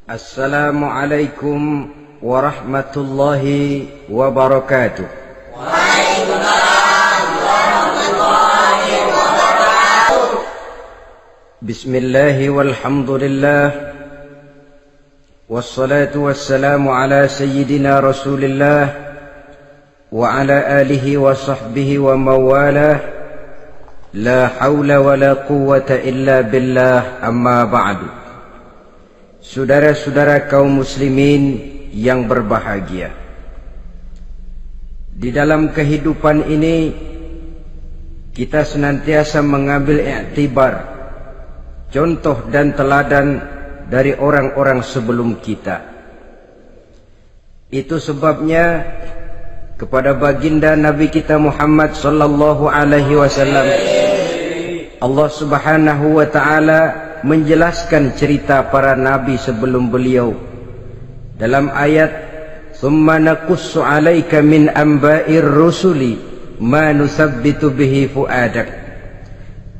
Assalamualaikum warahmatullahi wabarakatuh. Waalaikumsalam warahmatullahi wabarakatuh. Bismillahi walhamdulillah. Wassalatu wassalamu ala sayyidina Rasulillah wa ala alihi wa sahbihi wa mawalah. La hawla wa la quwwata illa billah, amma ba'du. Saudara-saudara kaum muslimin yang berbahagia, di dalam kehidupan ini kita senantiasa mengambil iktibar, contoh dan teladan dari orang-orang sebelum kita. Itu sebabnya kepada baginda Nabi kita Muhammad sallallahu alaihi wasallam Allah Subhanahu wa taala menjelaskan cerita para nabi sebelum beliau dalam ayat "Tsumma naqussu 'alaika min amba'ir rusuli ma nusabbitu bihi fu'adak."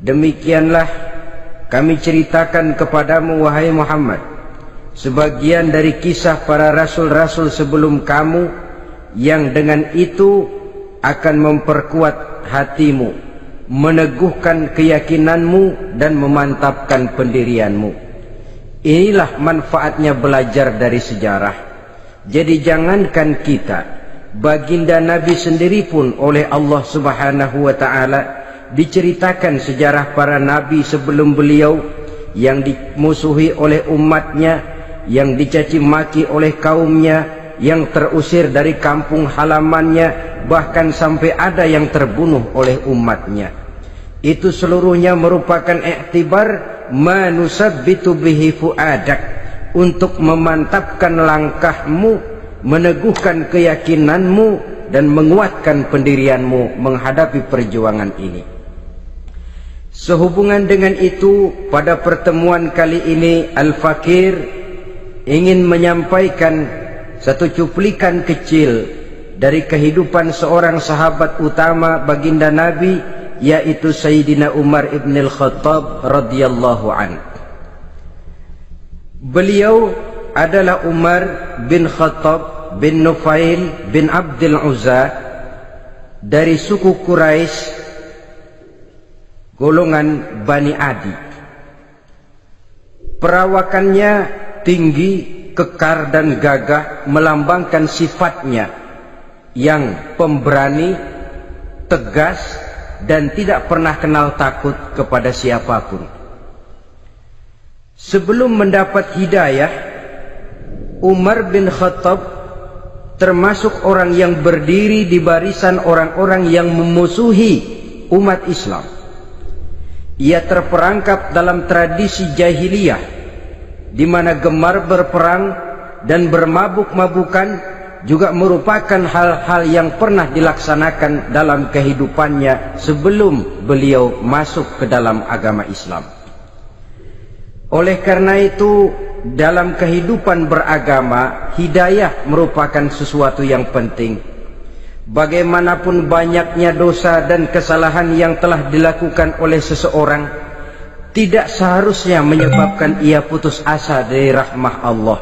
Demikianlah kami ceritakan kepadamu wahai Muhammad sebagian dari kisah para rasul-rasul sebelum kamu yang dengan itu akan memperkuat hatimu, meneguhkan keyakinanmu dan memantapkan pendirianmu. Inilah manfaatnya belajar dari sejarah. Jadi jangankan kita, baginda Nabi sendiri pun oleh Allah Subhanahu wa taala diceritakan sejarah para nabi sebelum beliau yang dimusuhi oleh umatnya, yang dicaci maki oleh kaumnya, yang terusir dari kampung halamannya, bahkan sampai ada yang terbunuh oleh umatnya. Itu seluruhnya merupakan iktibar manusabbitu bihi fu'adak, untuk memantapkan langkahmu, meneguhkan keyakinanmu dan menguatkan pendirianmu menghadapi perjuangan ini. Sehubungan dengan itu, pada pertemuan kali ini Al-Fakir ingin menyampaikan satu cuplikan kecil dari kehidupan seorang sahabat utama baginda Nabi, yaitu Sayyidina Umar ibn al-Khattab radhiyallahu an. Beliau adalah Umar bin Khattab bin Nufail bin Abdul Uzza dari suku Quraisy golongan Bani Adi. Perawakannya tinggi, kekar dan gagah, melambangkan sifatnya yang pemberani, tegas, dan tidak pernah kenal takut kepada siapapun. Sebelum mendapat hidayah, Umar bin Khattab termasuk orang yang berdiri di barisan orang-orang yang memusuhi umat Islam. Ia terperangkap dalam tradisi jahiliyah, di mana gemar berperang dan bermabuk-mabukan juga merupakan hal-hal yang pernah dilaksanakan dalam kehidupannya sebelum beliau masuk ke dalam agama Islam. Oleh karena itu, dalam kehidupan beragama, hidayah merupakan sesuatu yang penting. Bagaimanapun banyaknya dosa dan kesalahan yang telah dilakukan oleh seseorang, tidak seharusnya menyebabkan ia putus asa dari rahmah Allah.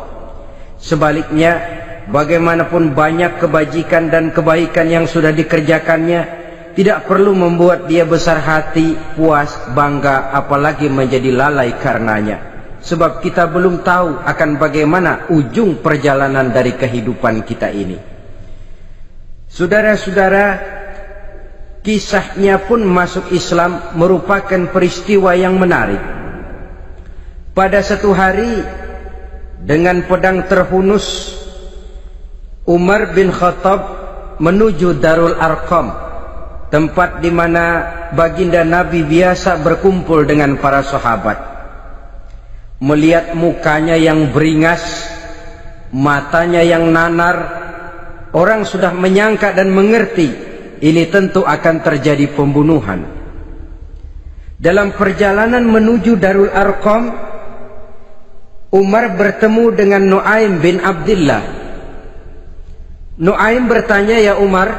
Sebaliknya, bagaimanapun banyak kebajikan dan kebaikan yang sudah dikerjakannya, tidak perlu membuat dia besar hati, puas, bangga, apalagi menjadi lalai karenanya. Sebab kita belum tahu akan bagaimana ujung perjalanan dari kehidupan kita ini. Saudara-saudara, kisahnya pun masuk Islam merupakan peristiwa yang menarik. Pada satu hari, dengan pedang terhunus, Umar bin Khattab menuju Darul Arqam, tempat di mana baginda Nabi biasa berkumpul dengan para sahabat. Melihat mukanya yang beringas, matanya yang nanar, orang sudah menyangka dan mengerti ini tentu akan terjadi pembunuhan. Dalam perjalanan menuju Darul Arqam, Umar bertemu dengan Nuaim bin Abdullah. Nuaim bertanya, "Ya Umar,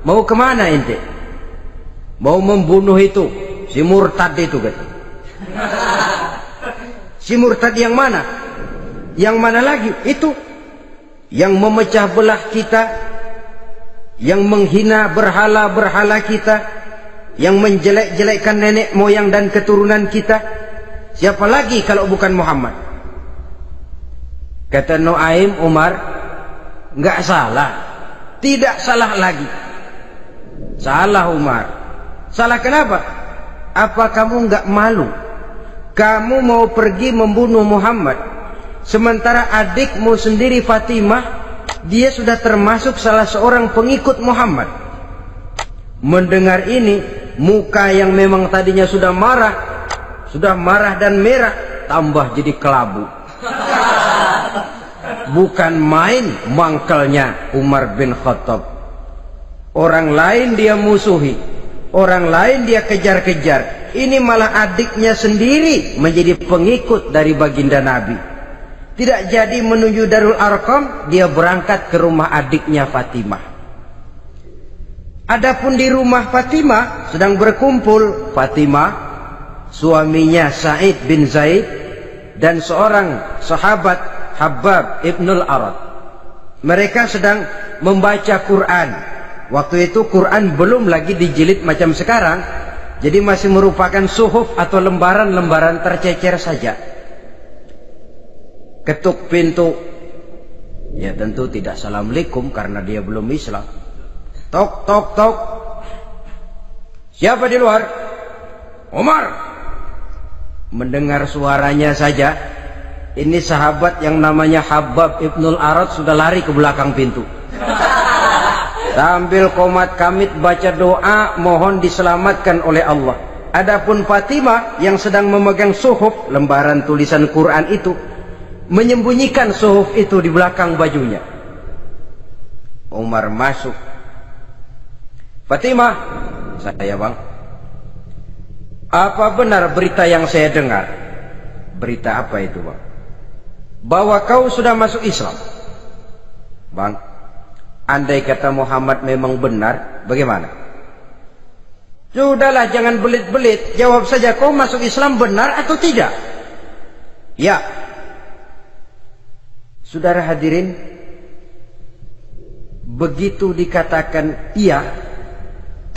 mau kemana ente?" "Mau membunuh itu, si murtad itu," kata. "Si murtad yang mana?" Yang mana lagi? Itu yang memecah belah kita, yang menghina berhala-berhala kita, yang menjelek-jelekkan nenek moyang dan keturunan kita. Siapa lagi kalau bukan Muhammad? Kata Nuaim Umar, enggak salah. Tidak salah lagi. Salah Umar. Salah kenapa? Apa kamu enggak malu? Kamu mau pergi membunuh Muhammad, sementara adikmu sendiri Fatimah, dia sudah termasuk salah seorang pengikut Muhammad. Mendengar ini, muka yang memang tadinya sudah marah dan merah, tambah jadi kelabu. Bukan main mangkelnya Umar bin Khattab. Orang lain dia musuhi, orang lain dia kejar-kejar. Ini malah adiknya sendiri menjadi pengikut dari baginda Nabi. Tidak jadi menuju Darul Arqam, dia berangkat ke rumah adiknya Fatimah. Adapun di rumah Fatimah sedang berkumpul Fatimah, suaminya Sa'id bin Zaid, dan seorang sahabat Habbab ibnul Arad. Mereka sedang membaca Quran. Waktu itu Quran belum lagi dijilid macam sekarang, jadi masih merupakan suhuf atau lembaran-lembaran tercecer saja. Ketuk pintu, ya tentu tidak assalamualaikum karena dia belum Islam. Tok tok tok. Siapa di luar? Umar. Mendengar suaranya saja, ini sahabat yang namanya Habbab ibnul Arad sudah lari ke belakang pintu. Sambil komat kamit baca doa mohon diselamatkan oleh Allah. Adapun Fatimah yang sedang memegang suhuf, lembaran tulisan Quran itu, menyembunyikan suhuf itu di belakang bajunya. Umar masuk. Fatimah, saya bang, apa benar berita yang saya dengar? Berita apa itu bang? Bahwa kau sudah masuk Islam. Bang, andai kata Muhammad memang benar, bagaimana? Sudahlah, jangan belit-belit. Jawab saja, kau masuk Islam benar atau tidak? Ya. Saudara hadirin, begitu dikatakan iya,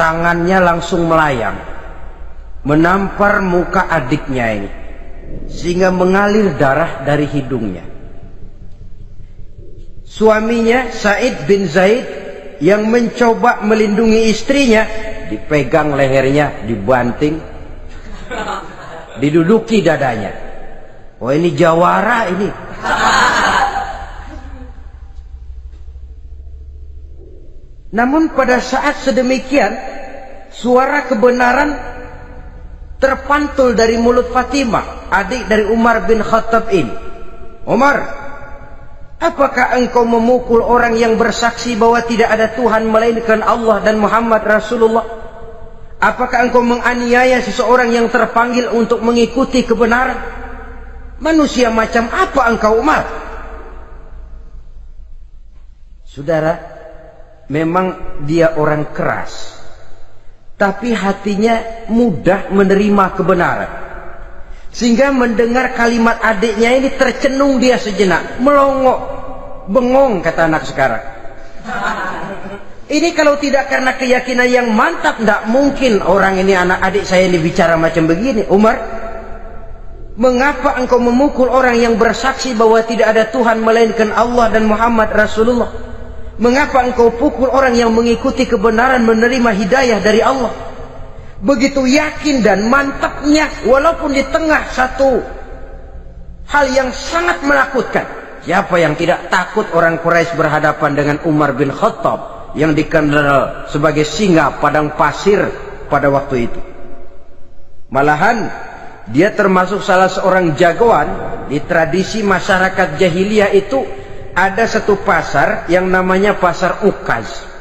tangannya langsung melayang, menampar muka adiknya ini, sehingga mengalir darah dari hidungnya. Suaminya Sa'id bin Zaid yang mencoba melindungi istrinya, dipegang lehernya, dibanting, diduduki dadanya. Oh, ini jawara ini. Namun pada saat sedemikian, suara kebenaran terpantul dari mulut Fatimah, adik dari Umar bin Khattab ini. Umar, apakah engkau memukul orang yang bersaksi bahwa tidak ada Tuhan melainkan Allah dan Muhammad Rasulullah? Apakah engkau menganiaya seseorang yang terpanggil untuk mengikuti kebenaran? Manusia macam apa engkau, Umar? Saudara, memang dia orang keras, tapi hatinya mudah menerima kebenaran. Sehingga mendengar kalimat adiknya ini tercenung dia sejenak, melongo, bengong kata anak sekarang. Ini kalau tidak karena keyakinan yang mantap, tidak mungkin orang ini, anak adik saya ini bicara macam begini. Umar, mengapa engkau memukul orang yang bersaksi bahwa tidak ada Tuhan melainkan Allah dan Muhammad Rasulullah? Mengapa engkau pukul orang yang mengikuti kebenaran, menerima hidayah dari Allah? Begitu yakin dan mantapnya, walaupun di tengah satu hal yang sangat menakutkan. Siapa yang tidak takut orang Quraisy berhadapan dengan Umar bin Khattab yang dikenal sebagai singa padang pasir pada waktu itu? Malahan dia termasuk salah seorang jagoan. Di tradisi masyarakat jahiliyah itu ada satu pasar yang namanya pasar Ukaz.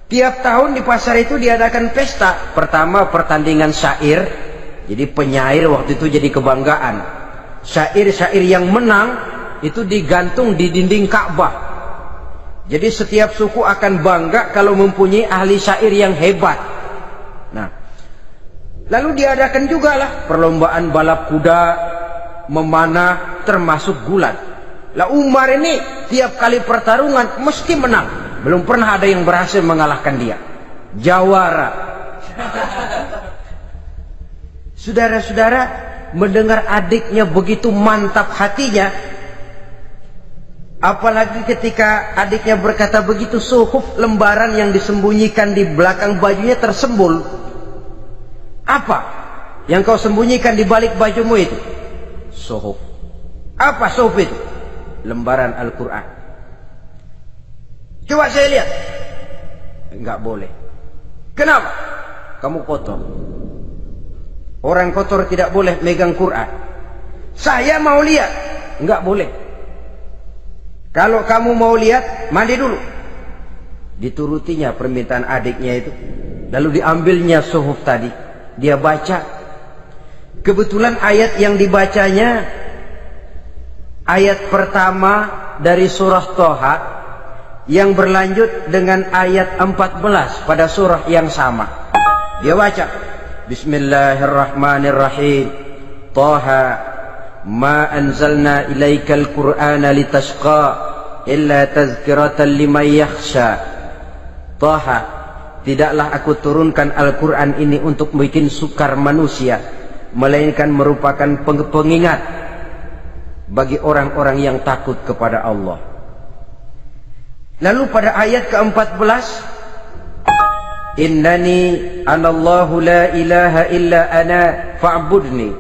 Tiap tahun di pasar itu diadakan pesta. Pertama pertandingan syair. Jadi penyair waktu itu jadi kebanggaan. Syair-syair yang menang itu digantung di dinding Ka'bah. Jadi setiap suku akan bangga kalau mempunyai ahli syair yang hebat. Nah, lalu diadakan juga lah perlombaan balap kuda, memanah, termasuk gulat. Lah Umar ini tiap kali pertarungan mesti menang. Belum pernah ada yang berhasil mengalahkan dia. Jawara. Saudara-saudara, mendengar adiknya begitu mantap hatinya, apalagi ketika adiknya berkata begitu, suhuf, lembaran yang disembunyikan di belakang bajunya tersembul. Apa yang kau sembunyikan di balik bajumu itu? Suhuf. Apa suhuf itu? Lembaran Al-Quran. Coba saya lihat. Enggak boleh. Kenapa? Kamu kotor. Orang kotor tidak boleh megang Quran. Saya mau lihat. Enggak boleh. Kalau kamu mau lihat, mandi dulu. Diturutinya permintaan adiknya itu. Lalu diambilnya suhuf tadi. Dia baca. Kebetulan ayat yang dibacanya ayat pertama dari surah Thaha yang berlanjut dengan ayat 14 pada surah yang sama. Dia baca, Bismillahirrahmanirrahim. Thaha ma anzalna ilaikal Qur'ana litashqa illa tazkiratan liman yakhsha. Thaha, tidaklah aku turunkan Al-Quran ini untuk bikin sukar manusia, melainkan merupakan pengingat bagi orang-orang yang takut kepada Allah. Lalu pada ayat ke-14, Innani anallahu la ilaha illa ana fa'budni.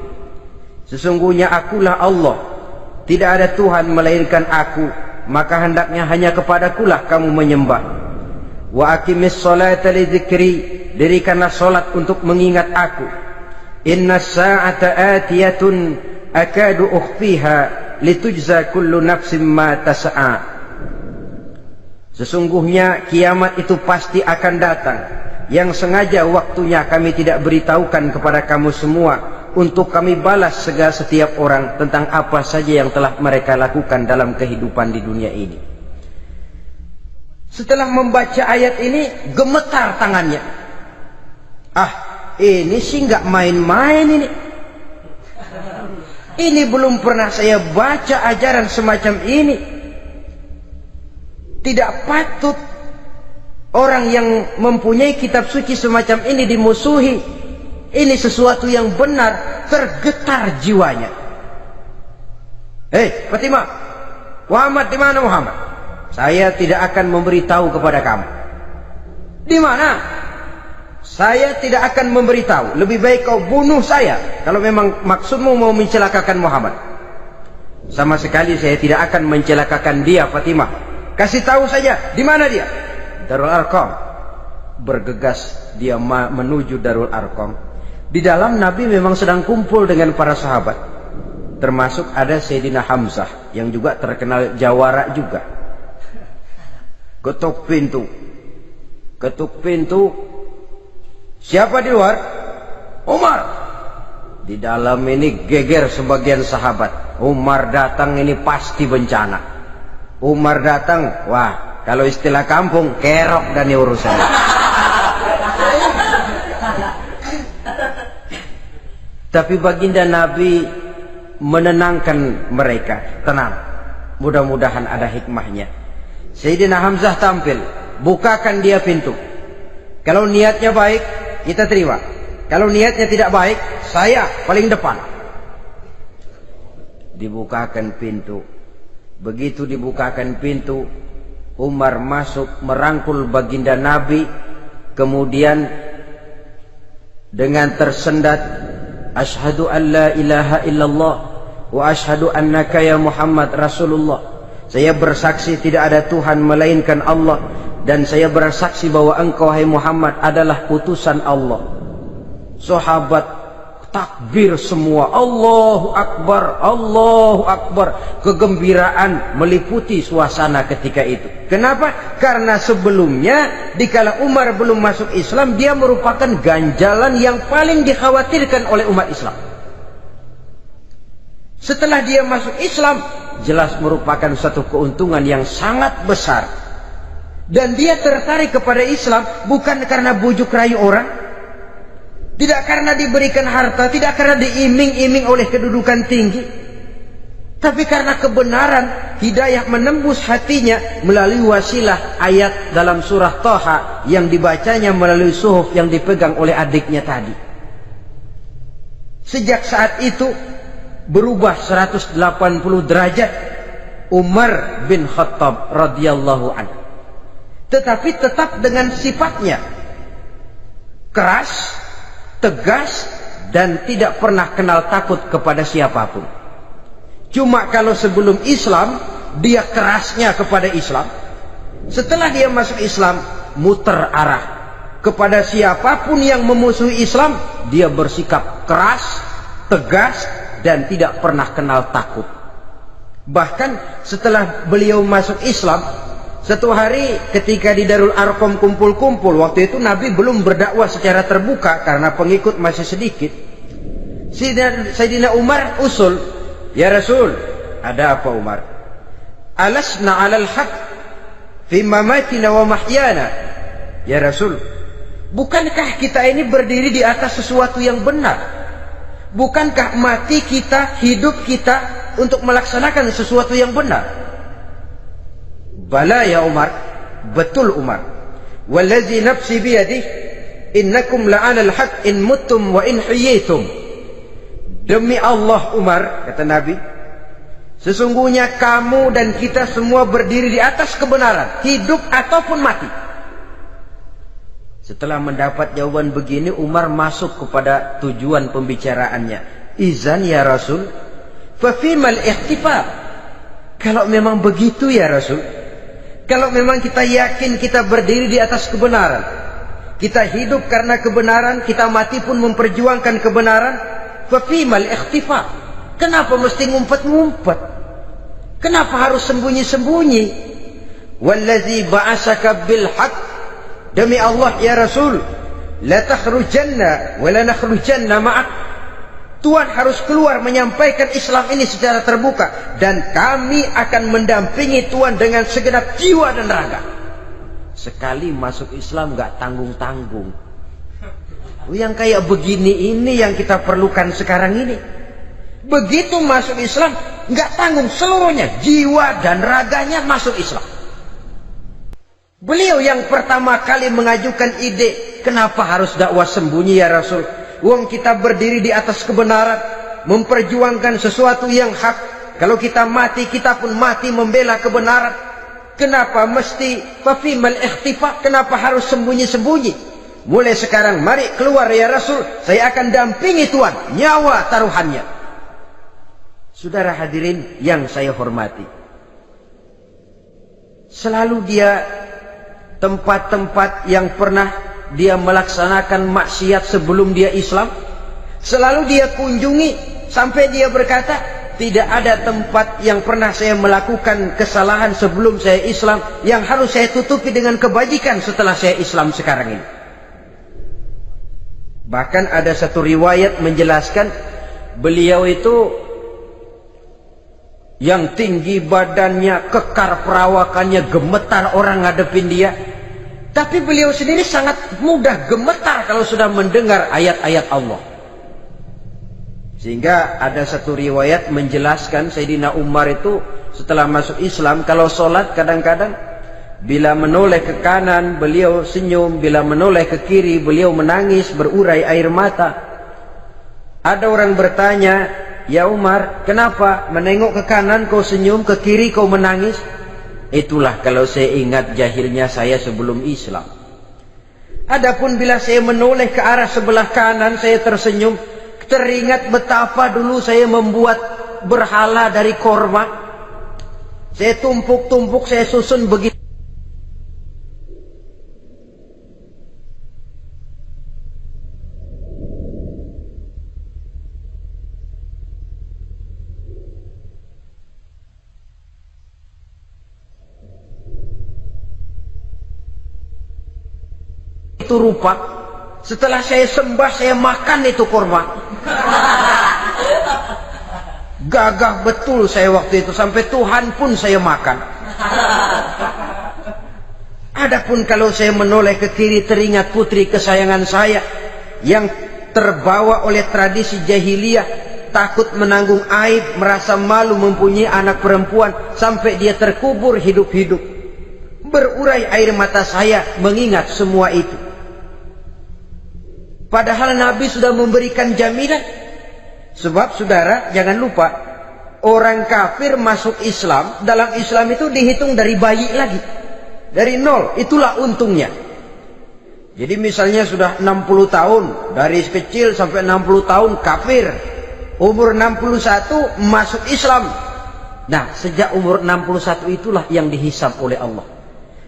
Sesungguhnya akulah Allah, tidak ada Tuhan melainkan aku, maka hendaknya hanya kepadakulah kamu menyembah. Wa aqimis sholata li dzikri, dirikanlah salat untuk mengingat aku. Inna sa'ata atiyatun akadu ukhfiha litujza kullu nafsin ma tas'a. Sesungguhnya kiamat itu pasti akan datang, yang sengaja waktunya kami tidak beritahukan kepada kamu semua, untuk kami balas segala setiap orang tentang apa saja yang telah mereka lakukan dalam kehidupan di dunia ini. Setelah membaca ayat ini, gemetar tangannya. Ah, ini sih nggak main-main ini. Ini belum pernah saya baca ajaran semacam ini. Tidak patut orang yang mempunyai kitab suci semacam ini dimusuhi. Ini sesuatu yang benar. Tergetar jiwanya. Hei Fatimah, Muhammad di mana Muhammad? Saya tidak akan memberitahu kepada kamu. Di mana? Saya tidak akan memberitahu. Lebih baik kau bunuh saya kalau memang maksudmu mau mencelakakan Muhammad. Sama sekali saya tidak akan mencelakakan dia, Fatimah. Kasih tahu saja, di mana dia? Darul Arqam. Bergegas dia menuju Darul Arqam. Di dalam Nabi memang sedang kumpul dengan para sahabat. Termasuk ada Sayyidina Hamzah yang juga terkenal jawara juga. Ketuk pintu. Ketuk pintu. Siapa di luar? Umar. Di dalam ini geger sebagian sahabat. Umar datang ini pasti bencana. Umar datang, wah, kalau istilah kampung, kerok dan urusan. Tapi baginda Nabi menenangkan mereka. Tenang, mudah-mudahan ada hikmahnya. Sayyidina Hamzah tampil, bukakan dia pintu. Kalau niatnya baik, kita terima. Kalau niatnya tidak baik, saya paling depan. Dibukakan pintu. Begitu dibukakan pintu, Umar masuk merangkul baginda Nabi. Kemudian dengan tersendat, Ashhadu an la ilaha illallah wa ashhadu annaka ya Muhammad Rasulullah. Saya bersaksi tidak ada Tuhan melainkan Allah, dan saya bersaksi bahwa engkau hai Muhammad adalah utusan Allah. Sahabat takbir semua, Allahu Akbar, Allahu Akbar. Kegembiraan meliputi suasana ketika itu. Kenapa? Karena sebelumnya dikala Umar belum masuk Islam, dia merupakan ganjalan yang paling dikhawatirkan oleh umat Islam. Setelah dia masuk Islam, jelas merupakan satu keuntungan yang sangat besar. Dan dia tertarik kepada Islam bukan karena bujuk rayu orang, tidak karena diberikan harta, tidak karena diiming-iming oleh kedudukan tinggi, Tapi karena kebenaran, hidayah menembus hatinya melalui wasilah ayat dalam surah Thaha yang dibacanya melalui suhuf yang dipegang oleh adiknya tadi. Sejak saat itu berubah 180 derajat Umar bin Khattab radhiyallahu anhu. Tetapi tetap dengan sifatnya keras, tegas, dan tidak pernah kenal takut kepada siapapun. Cuma kalau sebelum Islam dia kerasnya kepada Islam, setelah dia masuk Islam muter arah kepada siapapun yang memusuhi Islam, dia bersikap keras, tegas, dan tidak pernah kenal takut. Bahkan setelah beliau masuk Islam, satu hari ketika di Darul Arqam kumpul-kumpul, waktu itu Nabi belum berdakwah secara terbuka karena pengikut masih sedikit. Sayyidina Umar usul, "Ya Rasul, ada apa Umar? Alasna 'alal haq fi mamatina wa mahyana?" Ya Rasul, bukankah kita ini berdiri di atas sesuatu yang benar? Bukankah mati kita, hidup kita untuk melaksanakan sesuatu yang benar? Bala ya Umar, betul Umar. Wallazi nafsi biyadih, innakum la'alal haq in muttum wa in hiyitum. Demi Allah Umar, kata Nabi, sesungguhnya kamu dan kita semua berdiri di atas kebenaran, hidup ataupun mati. Setelah mendapat jawaban begini, Umar masuk kepada tujuan pembicaraannya. Izan ya Rasul, fafimal ikhtifar. Kalau memang begitu ya Rasul, kalau memang kita yakin kita berdiri di atas kebenaran, kita hidup karena kebenaran, kita mati pun memperjuangkan kebenaran, fafimal ikhtifar. Kenapa mesti ngumpet-ngumpet? Kenapa harus sembunyi-sembunyi? Wallazi ba'asaka bil haq, demi Allah ya Rasul, la takhrujanna wa la nakhrujanna ma'ak. Tuhan harus keluar menyampaikan Islam ini secara terbuka, dan kami akan mendampingi Tuhan dengan segenap jiwa dan raga. Sekali masuk Islam gak tanggung-tanggung. Yang kayak begini ini yang kita perlukan sekarang ini. Begitu masuk Islam gak tanggung seluruhnya, jiwa dan raganya masuk Islam. Beliau yang pertama kali mengajukan ide, kenapa harus dakwah sembunyi ya Rasul? Wong kita berdiri di atas kebenaran, memperjuangkan sesuatu yang hak. Kalau kita mati, kita pun mati membela kebenaran. Kenapa mesti fafimal ikhtifa? Kenapa harus sembunyi-sembunyi? Mulai sekarang mari keluar ya Rasul, saya akan dampingi Tuhan, nyawa taruhannya. Saudara hadirin yang saya hormati, selalu dia tempat-tempat yang pernah dia melaksanakan maksiat sebelum dia Islam, selalu dia kunjungi sampai dia berkata, tidak ada tempat yang pernah saya melakukan kesalahan sebelum saya Islam yang harus saya tutupi dengan kebajikan setelah saya Islam sekarang ini. Bahkan ada satu riwayat menjelaskan beliau itu yang tinggi badannya, kekar perawakannya, gemetar orang ngadepin dia. Tapi beliau sendiri sangat mudah gemetar kalau sudah mendengar ayat-ayat Allah. Sehingga ada satu riwayat menjelaskan Sayyidina Umar itu setelah masuk Islam, kalau sholat kadang-kadang bila menoleh ke kanan beliau senyum, bila menoleh ke kiri beliau menangis berurai air mata. Ada orang bertanya, ya Umar, kenapa menengok ke kanan kau senyum, ke kiri kau menangis? Itulah kalau saya ingat jahilnya saya sebelum Islam. Adapun bila saya menoleh ke arah sebelah kanan saya tersenyum, teringat betapa dulu saya membuat berhala dari korma. Saya tumpuk-tumpuk, saya susun begitu. Itu rupa. Setelah saya sembah, saya makan itu korma. Gagah betul saya waktu itu, sampai Tuhan pun saya makan. Adapun kalau saya menoleh ke kiri, teringat putri kesayangan saya yang terbawa oleh tradisi jahiliyah, takut menanggung aib, merasa malu mempunyai anak perempuan, sampai dia terkubur hidup-hidup. Berurai air mata saya mengingat semua itu. Padahal Nabi sudah memberikan jaminan. Sebab saudara, jangan lupa, orang kafir masuk Islam, dalam Islam itu dihitung dari bayi lagi. Dari nol, itulah untungnya. Jadi misalnya sudah 60 tahun, dari kecil sampai 60 tahun kafir. Umur 61 masuk Islam. Nah, sejak umur 61 itulah yang dihisab oleh Allah.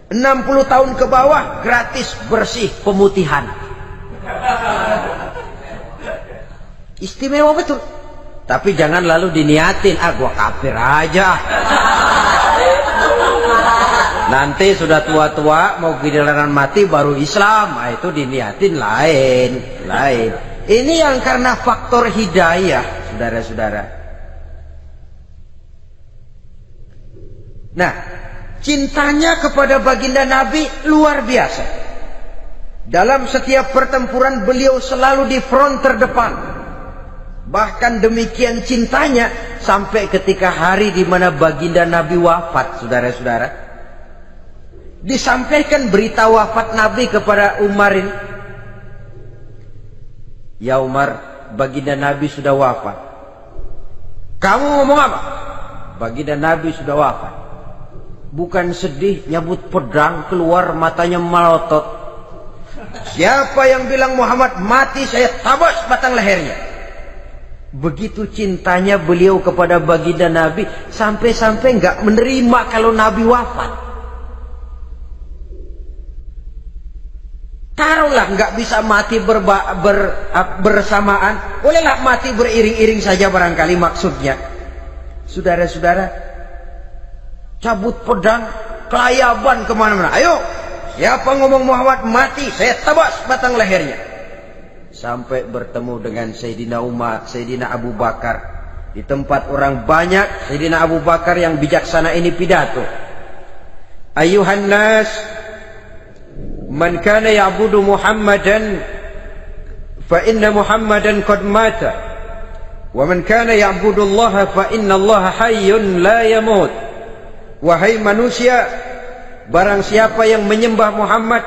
60 tahun ke bawah gratis bersih pemutihan. Istimewa betul. Tapi jangan lalu diniatin, gua kafir aja. Nanti sudah tua-tua mau giliran mati baru Islam. Nah, itu diniatin lain. Ini yang karena faktor hidayah, saudara-saudara. Nah, cintanya kepada baginda Nabi luar biasa. Dalam setiap pertempuran beliau selalu di front terdepan. Bahkan demikian cintanya sampai ketika hari di mana baginda Nabi wafat, saudara-saudara. Disampaikan berita wafat Nabi kepada Umar ini. Ya Umar, baginda Nabi sudah wafat. Kamu ngomong apa? Baginda Nabi sudah wafat. Bukan sedih, nyabut pedang, keluar matanya melotot. Siapa yang bilang Muhammad mati, saya tabas batang lehernya. Begitu cintanya beliau kepada baginda Nabi, sampai-sampai nggak menerima kalau Nabi wafat. Taruhlah nggak bisa mati bersamaan, bolehlah mati beriring-iring saja barangkali maksudnya. Saudara-saudara, cabut pedang, kelayaban kemana-mana. Ayo, siapa ngomong Muhammad mati, saya tabas batang lehernya. Sampai bertemu dengan Sayyidina Umar, Sayyidina Abu Bakar. Di tempat orang banyak, Sayyidina Abu Bakar yang bijaksana ini pidato. Ayuhan nas, man kana ya'budu Muhammadan fa inna Muhammadan qad mata wa man kana ya'budu Allah fa inna Allah hayyun la yamut. Wahai manusia, barang siapa yang menyembah Muhammad,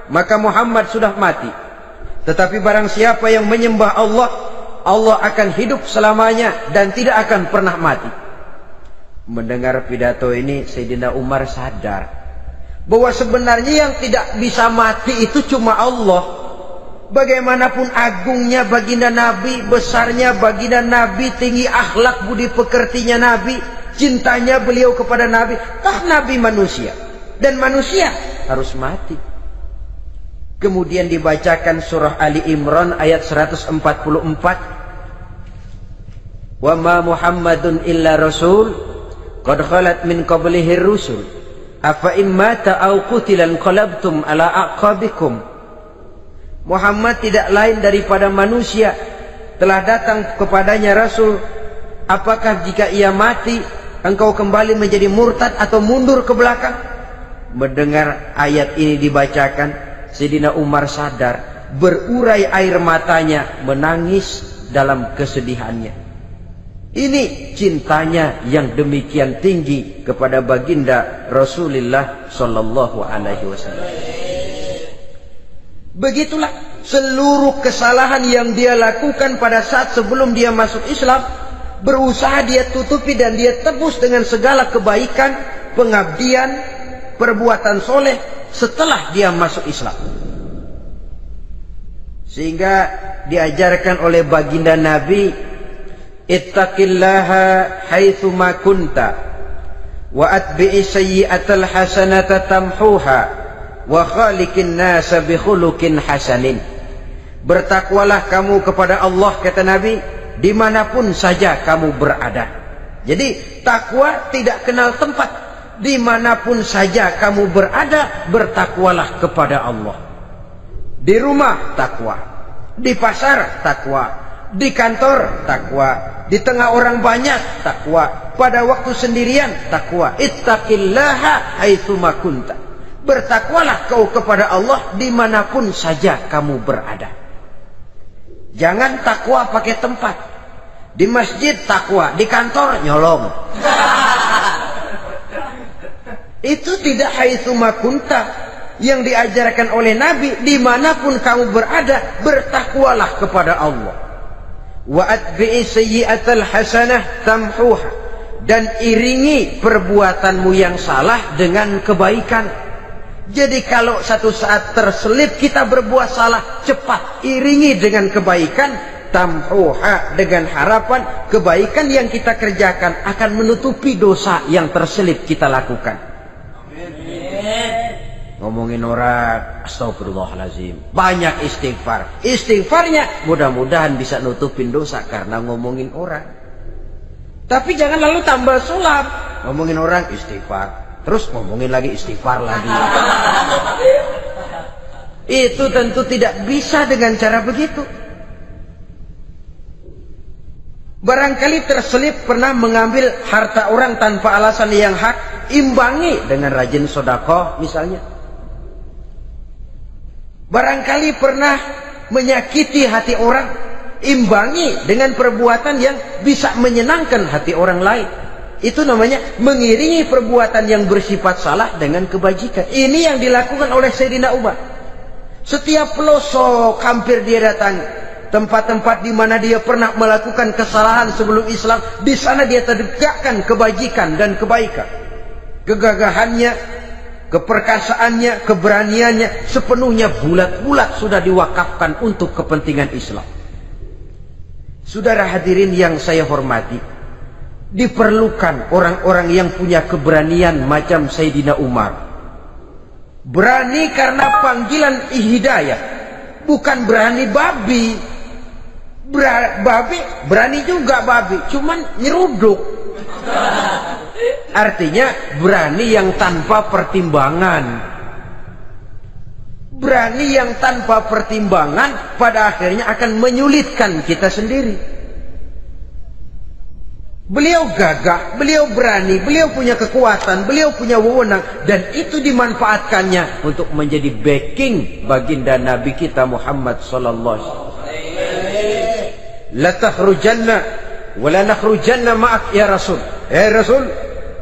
maka Muhammad sudah mati. Tetapi barang siapa yang menyembah Allah, Allah akan hidup selamanya dan tidak akan pernah mati. Mendengar pidato ini, Sayyidina Umar sadar bahwa sebenarnya yang tidak bisa mati itu cuma Allah. Bagaimanapun agungnya baginda Nabi, besarnya baginda Nabi, tinggi akhlak budi pekertinya Nabi, cintanya beliau kepada Nabi, Nabi manusia dan manusia harus mati. Kemudian dibacakan surah Ali Imran ayat 144. Wa ma Muhammadun illa rasul qad khalat min qablihi rusul afa immata aw qutilan qalabtum ala aqabikum. Muhammad tidak lain daripada manusia, telah datang kepadanya rasul. Apakah jika ia mati engkau kembali menjadi murtad atau mundur ke belakang? Mendengar ayat ini dibacakan, Sayyidina Umar sadar, berurai air matanya, menangis dalam kesedihannya. Ini cintanya yang demikian tinggi kepada baginda Rasulullah sallallahu alaihi wasallam. Begitulah seluruh kesalahan yang dia lakukan pada saat sebelum dia masuk Islam, berusaha dia tutupi dan dia tebus dengan segala kebaikan, pengabdian, perbuatan soleh setelah dia masuk Islam. Sehingga diajarkan oleh baginda Nabi, ittaqillaha haitsu ma kunta wa atbi'i sayyi'atal hasanata tamhuha wa khaliqin nasa bi khuluqin hasanin. Bertakwalah kamu kepada Allah, kata Nabi, dimanapun saja kamu berada. Jadi takwa tidak kenal tempat. Dimanapun saja kamu berada, bertakwalah kepada Allah. Di rumah takwa, di pasar takwa, di kantor takwa, di tengah orang banyak takwa, pada waktu sendirian takwa. Ittaqillaha haitsu ma kunta. Bertakwalah kau kepada Allah dimanapun saja kamu berada. Jangan takwa pakai tempat. Di masjid takwa, di kantor nyolong. Itu tidak haitsu makunta. Yang diajarkan oleh Nabi, dimanapun kamu berada, bertakwalah kepada Allah. Wa atbi'i sayyi'atal hasanah tamhuha, dan iringi perbuatanmu yang salah dengan kebaikan. Jadi kalau satu saat terselip kita berbuat salah, cepat iringi dengan kebaikan, tamhuha, dengan harapan kebaikan yang kita kerjakan akan menutupi dosa yang terselip kita lakukan. Ngomongin orang, astagfirullahalazim, banyak istighfar. Istighfarnya mudah-mudahan bisa nutupin dosa karena ngomongin orang. Tapi jangan lalu tambah sulap. Ngomongin orang istighfar, terus ngomongin lagi istighfar lagi. Itu tentu tidak bisa dengan cara begitu. Barangkali terselip pernah mengambil harta orang tanpa alasan yang hak, imbangi dengan rajin sedekah misalnya. Barangkali pernah menyakiti hati orang, imbangi dengan perbuatan yang bisa menyenangkan hati orang lain. Itu namanya mengiringi perbuatan yang bersifat salah dengan kebajikan. Ini yang dilakukan oleh Sayyidina Umar. Setiap pelosok hampir dia datangi, tempat-tempat di mana dia pernah melakukan kesalahan sebelum Islam, di sana dia tegakkan kebajikan dan kebaikan. Kegagahannya, keperkasaannya, keberaniannya sepenuhnya bulat-bulat sudah diwakafkan untuk kepentingan Islam. Saudara hadirin yang saya hormati, diperlukan orang-orang yang punya keberanian macam Sayyidina Umar. Berani karena panggilan hidayah, bukan berani babi. Babi berani juga babi, cuman nyeruduk. Artinya berani yang tanpa pertimbangan. Berani yang tanpa pertimbangan pada akhirnya akan menyulitkan kita sendiri. Beliau gagah, beliau berani, beliau punya kekuatan, beliau punya wewenang, dan itu dimanfaatkannya untuk menjadi backing baginda Nabi kita Muhammad sallallahu alaihi wasallam. La takhrujanna wa la nakhrujanna ma'ak ya Rasul. Rasul,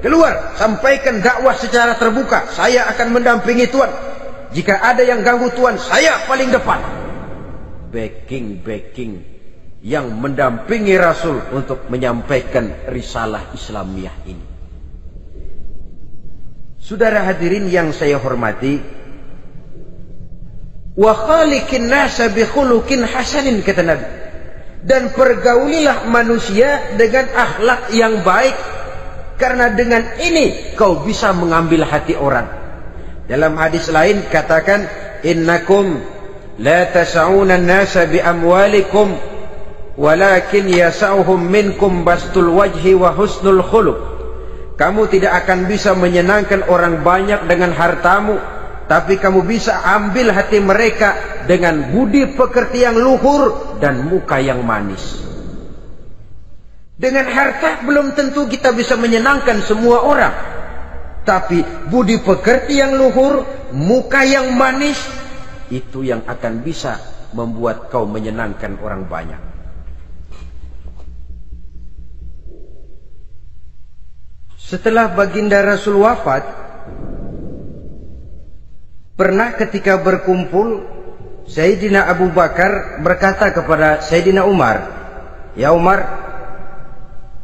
keluar, sampaikan dakwah secara terbuka. Saya akan mendampingi Tuhan. Jika ada yang ganggu Tuhan, saya paling depan. Backing yang mendampingi Rasul untuk menyampaikan risalah Islamiyah ini. Saudara hadirin yang saya hormati, wa khaliqin nasa bi khuluqin hasanin, kata Nabi. Dan pergaulilah manusia dengan akhlak yang baik, karena dengan ini kau bisa mengambil hati orang. Dalam hadis lain katakan, innakum la tas'una an-nasa bi amwalikum walakin yas'uhum minkum bastul wajhi wa husnul khuluq. Kamu tidak akan bisa menyenangkan orang banyak dengan hartamu, tapi kamu bisa ambil hati mereka dengan budi pekerti yang luhur dan muka yang manis. Dengan harta belum tentu kita bisa menyenangkan semua orang, tapi budi pekerti yang luhur, muka yang manis, itu yang akan bisa membuat kau menyenangkan orang banyak. Setelah baginda Rasul wafat, pernah ketika berkumpul, Sayyidina Abu Bakar berkata kepada Sayyidina Umar, "Ya Umar,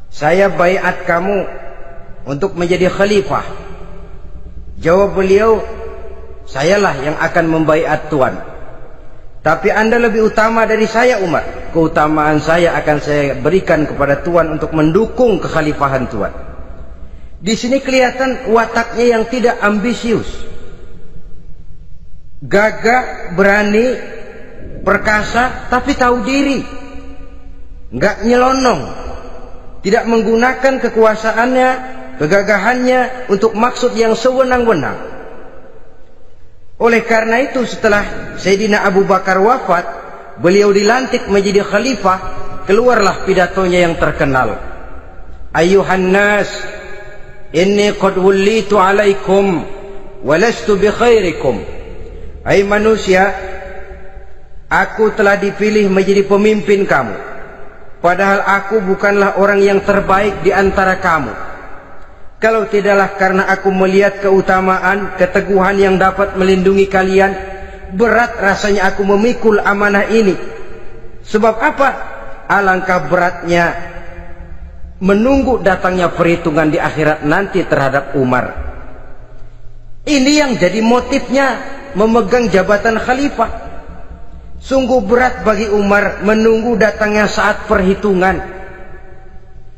saya baiat kamu untuk menjadi khalifah." Jawab beliau, "Sayalah yang akan membaiat Tuan. Tapi Anda lebih utama dari saya Umar. Keutamaan saya akan saya berikan kepada Tuan untuk mendukung kekhalifahan Tuan." Di sini kelihatan wataknya yang tidak ambisius. Gagah, berani, perkasa, tapi tahu diri. Enggak nyelonong. Tidak menggunakan kekuasaannya, kegagahannya untuk maksud yang sewenang-wenang. Oleh karena itu setelah Sayyidina Abu Bakar wafat, beliau dilantik menjadi khalifah, keluarlah pidatonya yang terkenal. Ayuhan nas, inni qad wullitu alaikum walastu bi khairikum. Hai manusia, aku telah dipilih menjadi pemimpin kamu, padahal aku bukanlah orang yang terbaik di antara kamu. Kalau tidaklah karena aku melihat keutamaan, keteguhan yang dapat melindungi kalian, berat rasanya aku memikul amanah ini. Sebab apa? Alangkah beratnya menunggu datangnya perhitungan di akhirat nanti terhadap Umar. Ini yang jadi motifnya memegang jabatan khalifah. Sungguh berat bagi Umar menunggu datangnya saat perhitungan,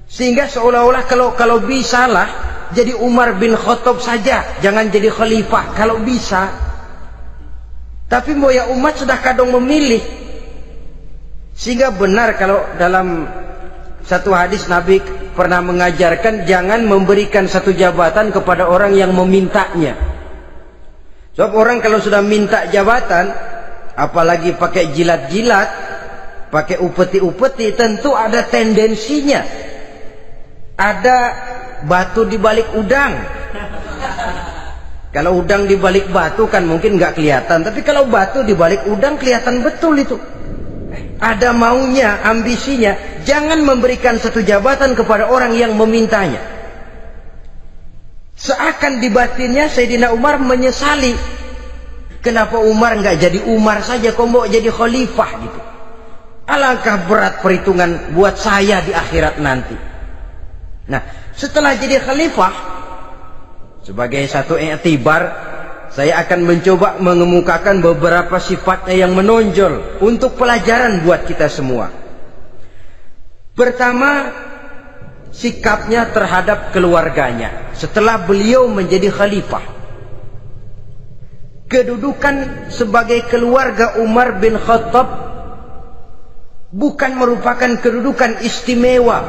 sehingga seolah-olah kalau bisalah jadi Umar bin Khattab saja, jangan jadi khalifah kalau bisa. Tapi moya umat sudah kadang memilih. Sehingga benar kalau dalam satu hadis Nabi pernah mengajarkan jangan memberikan satu jabatan kepada orang yang memintanya. Sebab orang kalau sudah minta jabatan, apalagi pakai jilat-jilat, pakai upeti-upeti, tentu ada tendensinya. Ada batu di balik udang. Kalau udang di balik batu kan mungkin nggak kelihatan, tapi kalau batu di balik udang kelihatan betul itu. Ada maunya, ambisinya. Jangan memberikan satu jabatan kepada orang yang memintanya. Seakan di batinnya Sayyidina Umar menyesali, kenapa Umar nggak jadi Umar saja, kok mau jadi khalifah gitu. Alangkah berat perhitungan buat saya di akhirat nanti. Nah, setelah jadi khalifah, sebagai satu i'tibar, saya akan mencoba mengemukakan beberapa sifatnya yang menonjol untuk pelajaran buat kita semua. Pertama, sikapnya terhadap keluarganya setelah beliau menjadi khalifah. Kedudukan sebagai keluarga Umar bin Khattab bukan merupakan kedudukan istimewa.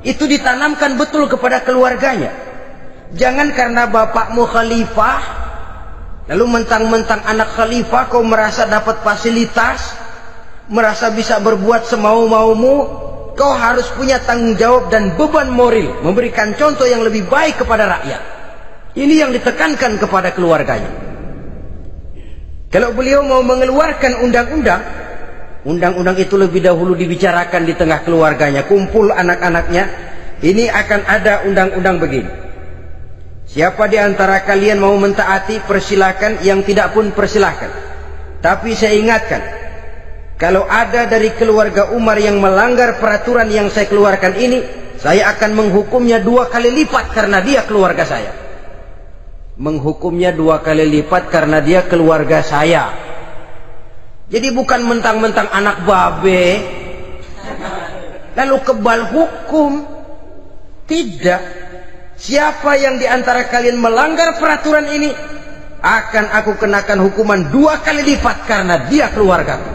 Itu ditanamkan betul kepada keluarganya. Jangan karena bapakmu khalifah, lalu mentang-mentang anak khalifah kau merasa dapat fasilitas, merasa bisa berbuat semau-maumu. Kau harus punya tanggung jawab dan beban moral, memberikan contoh yang lebih baik kepada rakyat. Ini yang ditekankan kepada keluarganya. Kalau beliau mau mengeluarkan undang-undang, undang-undang itu lebih dahulu dibicarakan di tengah keluarganya, kumpul anak-anaknya. Ini akan ada undang-undang begini. Siapa di antara kalian mau mentaati, persilakan. Yang tidak pun persilakan. Tapi saya ingatkan, kalau ada dari keluarga Umar yang melanggar peraturan yang saya keluarkan ini, saya akan menghukumnya 2 kali lipat karena dia keluarga saya. Menghukumnya 2 kali lipat karena dia keluarga saya. Jadi bukan mentang-mentang anak babe lalu kebal hukum. Tidak. Siapa yang diantara kalian melanggar peraturan ini, akan aku kenakan hukuman 2 kali lipat karena dia keluargaku.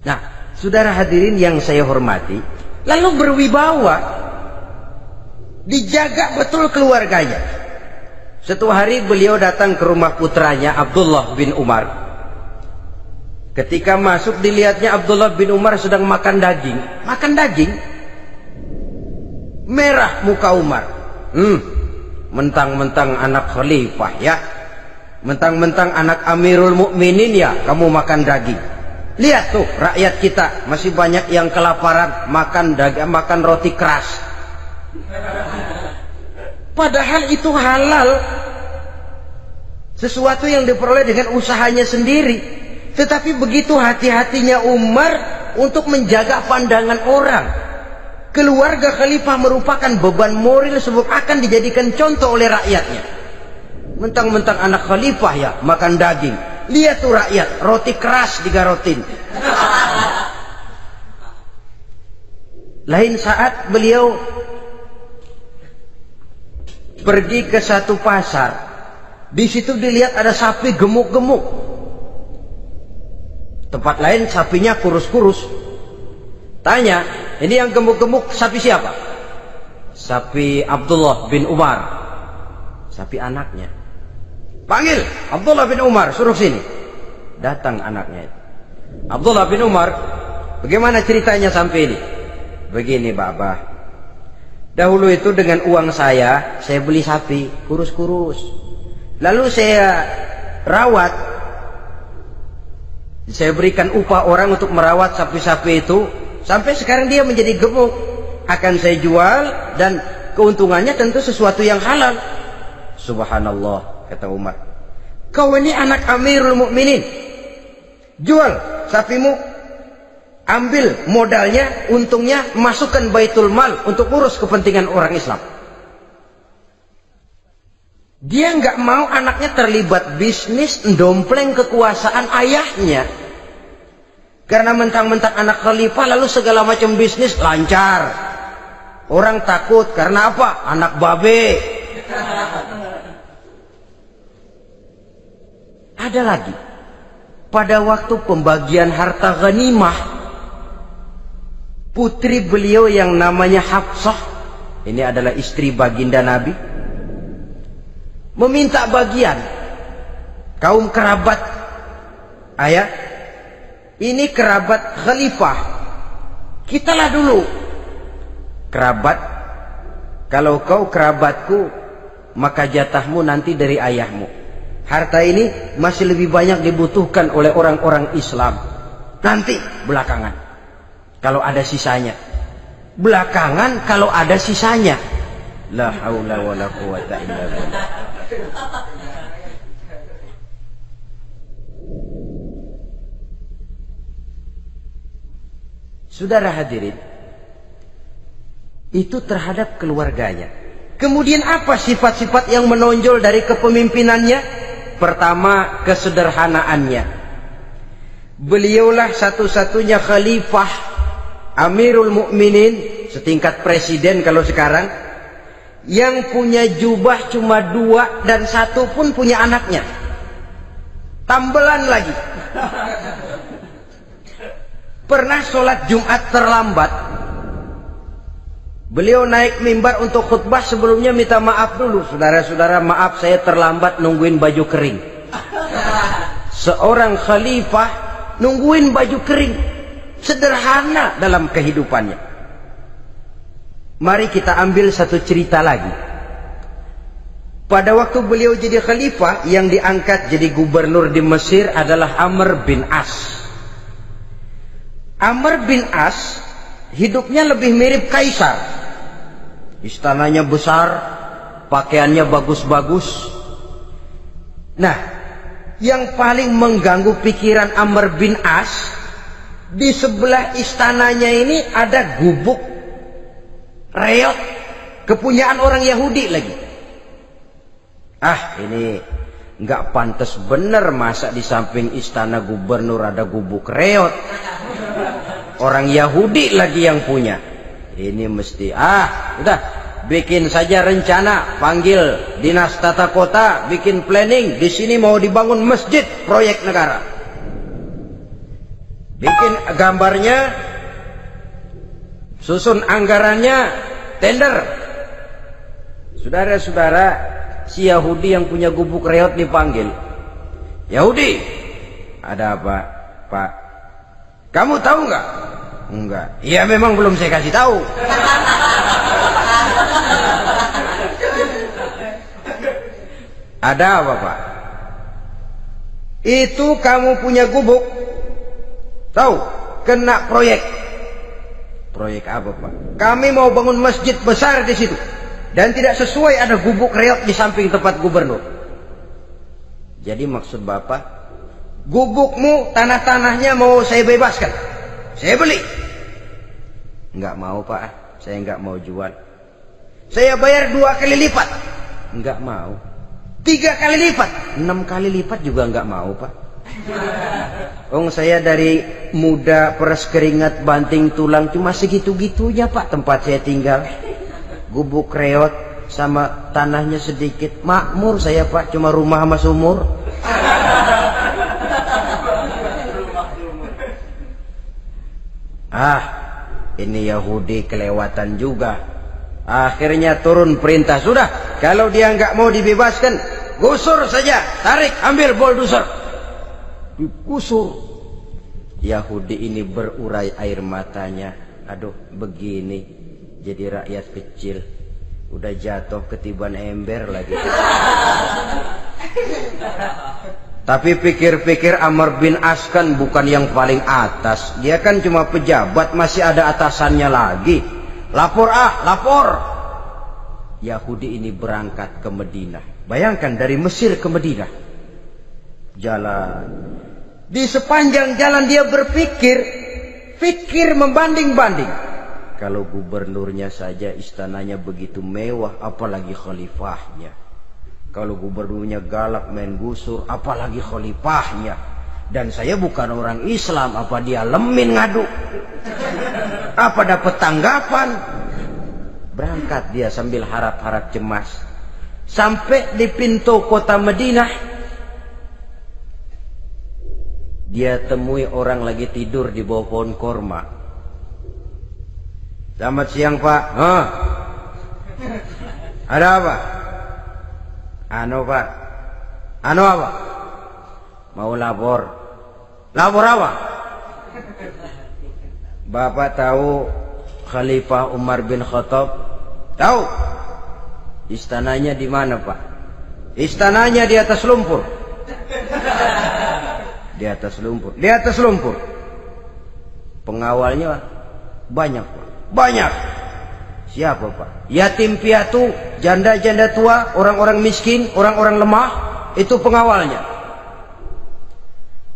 Nah, saudara hadirin yang saya hormati, lalu berwibawa, dijaga betul keluarganya. Suatu hari beliau datang ke rumah putranya Abdullah bin Umar. Ketika masuk dilihatnya Abdullah bin Umar sedang makan daging. Makan daging. Merah muka Umar. Mentang-mentang anak khalifah ya. Mentang-mentang anak Amirul Mukminin ya, kamu makan daging. Lihat tuh rakyat kita masih banyak yang kelaparan, makan daging, makan roti keras. Padahal itu halal, sesuatu yang diperoleh dengan usahanya sendiri. Tetapi begitu hati-hatinya Umar untuk menjaga pandangan orang. Keluarga khalifah merupakan beban moral sebab akan dijadikan contoh oleh rakyatnya. Mentang-mentang anak khalifah ya makan daging. Lihat tuh rakyat, roti keras digarotin. Lain saat beliau pergi ke satu pasar. Di situ dilihat ada sapi gemuk-gemuk. Tempat lain sapinya kurus-kurus. Tanya, ini yang gemuk-gemuk sapi siapa? Sapi Abdullah bin Umar. Sapi anaknya. Panggil Abdullah bin Umar, suruh sini. Datang anaknya. Abdullah bin Umar, bagaimana ceritanya sampai ini? Begini, Bapak. Dahulu itu dengan uang saya beli sapi kurus-kurus. Lalu saya rawat. Saya berikan upah orang untuk merawat sapi-sapi itu. Sampai sekarang dia menjadi gemuk. Akan saya jual dan keuntungannya tentu sesuatu yang halal. Subhanallah, kata Umar. Kau ini anak Amirul Mukminin. Jual sapimu. Ambil modalnya, untungnya, masukkan Baitul Mal untuk urus kepentingan orang Islam. Dia nggak mau anaknya terlibat bisnis, dompleng kekuasaan ayahnya. Karena mentang-mentang anak khalifah lalu segala macam bisnis lancar. Orang takut karena apa? Anak babe. Ada lagi. Pada waktu pembagian harta ghanimah, putri beliau yang namanya Hafsah, ini adalah istri baginda Nabi, meminta bagian. Kaum kerabat ayah, ini kerabat khalifah, kitalah dulu kerabat. Kalau kau kerabatku, maka jatahmu nanti dari ayahmu. Harta ini masih lebih banyak dibutuhkan oleh orang-orang Islam. Nanti belakangan kalau ada sisanya. Belakangan kalau ada sisanya. La haula wala quwata illa billah. Saudara hadirin, itu terhadap keluarganya. Kemudian apa sifat-sifat yang menonjol dari kepemimpinannya? Pertama, kesederhanaannya. Beliaulah satu-satunya khalifah, Amirul Mukminin, setingkat presiden kalau sekarang, yang punya jubah cuma 2 dan 1 pun punya anaknya. Tambelan lagi. Pernah sholat Jumat terlambat. Beliau naik mimbar untuk khutbah, sebelumnya minta maaf dulu. Saudara-saudara, maaf saya terlambat nungguin baju kering. Seorang khalifah nungguin baju kering. Sederhana dalam kehidupannya. Mari kita ambil satu cerita lagi. Pada waktu beliau jadi khalifah, yang diangkat jadi gubernur di Mesir adalah Amr bin As. Amr bin As hidupnya lebih mirip kaisar. Istananya besar, pakaiannya bagus-bagus. Nah, yang paling mengganggu pikiran Amr bin As, di sebelah istananya ini ada gubuk reot, kepunyaan orang Yahudi lagi. Ah, ini nggak pantas bener, masa di samping istana gubernur ada gubuk reot. Orang Yahudi lagi yang punya. Ini mesti, udah, bikin saja rencana, panggil dinas tata kota, bikin planning. Di sini mau dibangun masjid, proyek negara. Bikin gambarnya, susun anggarannya, tender. Saudara-saudara, si Yahudi yang punya gubuk reot dipanggil. Yahudi, ada apa, Pak? Kamu tahu nggak? Enggak. Iya, memang belum saya kasih tahu. Ada apa, Pak? Itu kamu punya gubuk. Tahu? Kena proyek. Proyek apa, Pak? Kami mau bangun masjid besar di situ. Dan tidak sesuai ada gubuk reot di samping tempat gubernur. Jadi maksud Bapak, gubukmu, tanah-tanahnya mau saya bebaskan. Saya beli. Enggak mau, Pak. Saya enggak mau jual. Saya bayar 2 kali lipat. Enggak mau. 3 kali lipat. 6 kali lipat juga enggak mau, Pak. Saya dari muda peres keringat banting tulang cuma segitu-gitunya, Pak, tempat saya tinggal. Gubuk reot sama tanahnya sedikit. Makmur saya, Pak, cuma rumah sama sumur. Ini Yahudi kelewatan juga. Akhirnya turun perintah, sudah, kalau dia nggak mau dibebaskan, gusur saja, tarik, ambil bulldozer. Digusur. Yahudi ini berurai air matanya. Aduh, begini jadi rakyat kecil, udah jatuh ketiban ember lagi. Tapi pikir-pikir Amr bin As kan bukan yang paling atas. Dia kan cuma pejabat, masih ada atasannya lagi. Lapor lapor. Yahudi ini berangkat ke Madinah. Bayangkan dari Mesir ke Madinah. Jalan. Di sepanjang jalan dia pikir membanding-banding. Kalau gubernurnya saja istananya begitu mewah, apalagi khalifahnya. Kalau gubernurnya galak main gusur, apalagi khalifahnya. Dan saya bukan orang Islam, apa dia lemin ngadu? Apa dapat tanggapan? Berangkat dia sambil harap-harap cemas. Sampai di pintu kota Madinah, dia temui orang lagi tidur di bawah pohon korma. Selamat siang Pak. Ada apa? Pak. Apa? Mau lapor. Lapor apa? Bapak tahu Khalifah Umar bin Khattab? Tahu? Istananya di mana Pak? Istananya di atas lumpur. Di atas lumpur. Di atas lumpur. Pengawalnya banyak Pak. Banyak. Siapa Pak? Yatim piatu, janda-janda tua, orang-orang miskin, orang-orang lemah, itu pengawalnya.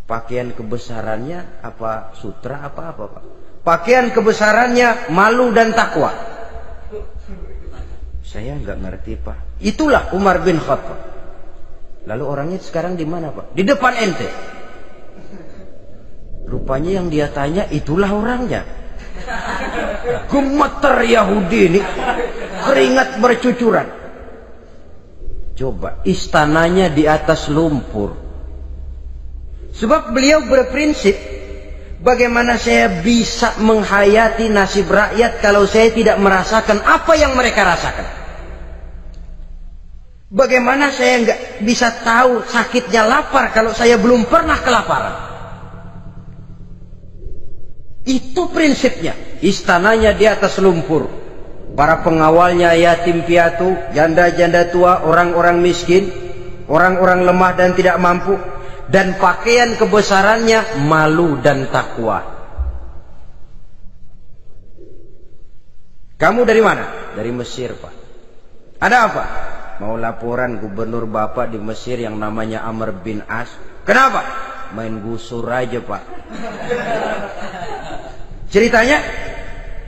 Pakaian kebesarannya apa sutra apa Pak? Pakaian kebesarannya malu dan takwa. Saya nggak ngerti Pak. Itulah Umar bin Khattab. Lalu orangnya sekarang di mana Pak? Di depan ente. Rupanya yang dia tanya itulah orangnya. Gemeter Yahudi ini, keringat bercucuran. Coba, istananya di atas lumpur. Sebab beliau berprinsip, bagaimana saya bisa menghayati nasib rakyat kalau saya tidak merasakan apa yang mereka rasakan? Bagaimana saya nggak bisa tahu sakitnya lapar kalau saya belum pernah kelaparan? Itu prinsipnya. Istananya di atas lumpur. Para pengawalnya yatim piatu, janda-janda tua, orang-orang miskin, orang-orang lemah dan tidak mampu. Dan pakaian kebesarannya malu dan takwa. Kamu dari mana? Dari Mesir Pak. Ada apa? Mau laporan gubernur Bapak di Mesir yang namanya Amr bin As. Kenapa? Main gusur aja Pak. Ceritanya,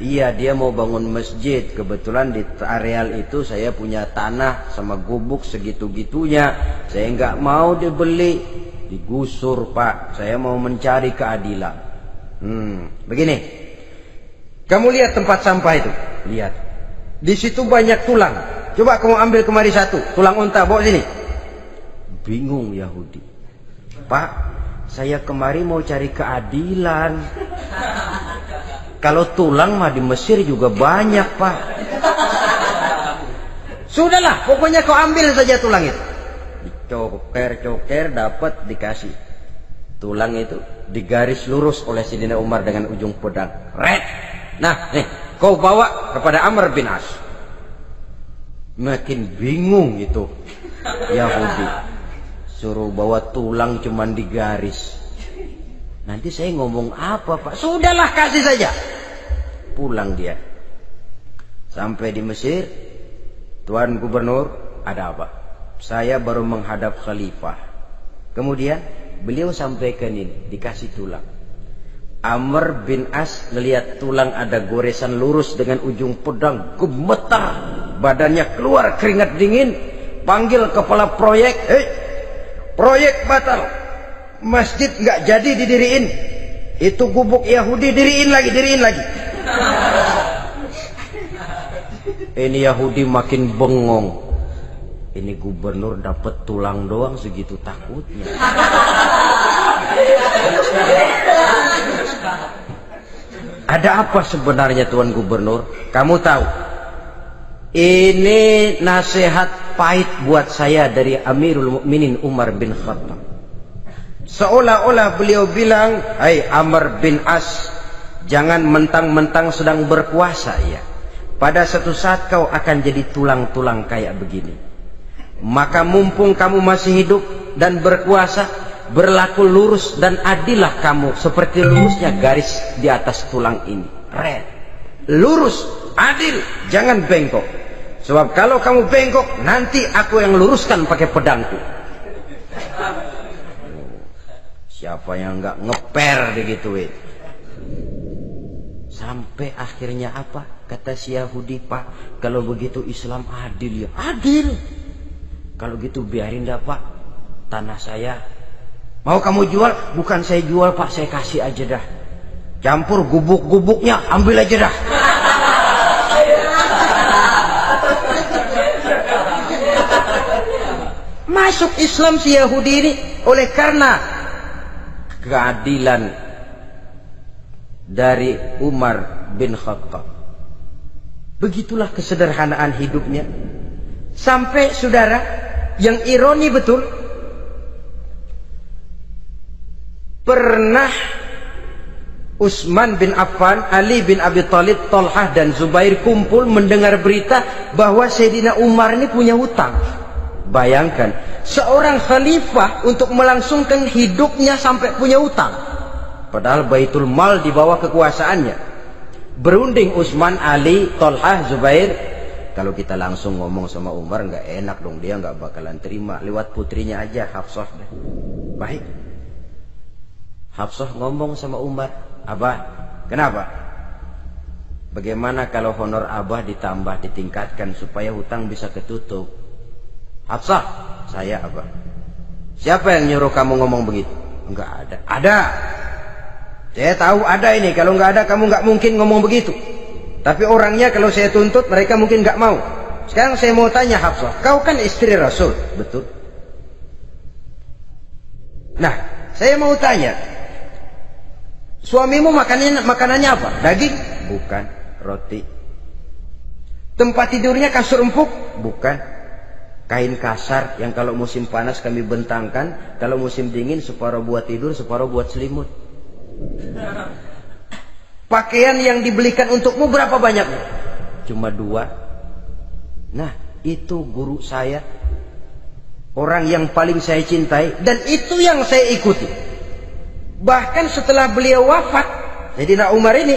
iya dia mau bangun masjid. Kebetulan di areal itu saya punya tanah sama gubuk segitu-gitunya. Saya nggak mau dibeli, digusur Pak. Saya mau mencari keadilan. Begini, kamu lihat tempat sampah itu. Lihat, di situ banyak tulang. Coba kamu ambil kemari satu, tulang unta, bawa sini. Bingung Yahudi. Pak, saya kemari mau cari keadilan. Kalau tulang mah di Mesir juga banyak Pak. Sudahlah, pokoknya kau ambil saja tulang itu. Dicoker-coker dapat dikasih. Tulang itu digaris lurus oleh Sayyidina Umar dengan ujung pedang. Red. Nah, nih, kau bawa kepada Amr bin As. Makin bingung itu Yahudi. Suruh bawa tulang cuman digaris. Nanti saya ngomong apa Pak? Sudahlah, kasih saja. Pulang dia. Sampai di Mesir. Tuan Gubernur, ada apa? Saya baru menghadap Khalifah. Kemudian beliau sampaikan ini, dikasih tulang. Amr bin As melihat tulang ada goresan lurus dengan ujung pedang, gemetar. Badannya keluar keringat dingin. Panggil kepala proyek. Proyek batal. Masjid nggak jadi didiriin. Itu gubuk Yahudi diriin lagi. Ini Yahudi makin bengong. Ini gubernur dapat tulang doang segitu takutnya. Ada apa sebenarnya Tuan Gubernur? Kamu tahu? Ini nasihat pahit buat saya dari Amirul Mukminin Umar bin Khattab. Seolah-olah beliau bilang, "Hai Amr bin As, jangan mentang-mentang sedang berkuasa ya. Pada suatu saat kau akan jadi tulang-tulang kayak begini. Maka mumpung kamu masih hidup dan berkuasa, berlaku lurus dan adillah kamu seperti lurusnya garis di atas tulang ini. Red. Lurus, adil, jangan bengkok. Sebab kalau kamu bengkok, nanti aku yang luruskan pakai pedangku. Siapa yang nggak ngeper digituin? Sampai akhirnya apa? Kata si Yahudi, Pak, kalau begitu Islam adil ya. Adil. Kalau gitu biarin dah, Pak. Tanah saya mau kamu jual? Bukan saya jual, Pak, saya kasih aja dah. Campur gubuk-gubuknya, ambil aja dah. Masuk Islam si Yahudi ini oleh karena keadilan dari Umar bin Khattab. Begitulah kesederhanaan hidupnya. Sampai saudara, yang ironi betul, pernah Utsman bin Affan, Ali bin Abi Thalib, Thalhah dan Zubair kumpul mendengar berita bahwa Sayyidina Umar ini punya hutang. Bayangkan, seorang khalifah untuk melangsungkan hidupnya sampai punya hutang. Padahal Baitul Mal di bawah kekuasaannya. Berunding Utsman, Ali, Thalhah, Zubair. Kalau kita langsung ngomong sama Umar nggak enak dong, dia nggak bakalan terima. Lewat putrinya aja, Hafsah. Baik. Hafsah ngomong sama Umar, Abah, kenapa? Bagaimana kalau honor Abah ditambah, ditingkatkan supaya hutang bisa ketutup? Hafsah, saya Abah. Siapa yang nyuruh kamu ngomong begitu? Enggak ada. Ada. Saya tahu ada ini. Kalau enggak ada, kamu enggak mungkin ngomong begitu. Tapi orangnya kalau saya tuntut, mereka mungkin enggak mau. Sekarang saya mau tanya Hafsah, kau kan istri Rasul, betul? Nah, saya mau tanya, suamimu makanannya apa? Daging? Bukan. Roti. Tempat tidurnya kasur empuk? Bukan. Kain kasar yang kalau musim panas kami bentangkan, kalau musim dingin separuh buat tidur, separuh buat selimut. Pakaian yang dibelikan untukmu berapa banyaknya? Cuma 2. Nah, itu guru saya, orang yang paling saya cintai, dan itu yang saya ikuti. Bahkan setelah beliau wafat, Sayyidina Umar ini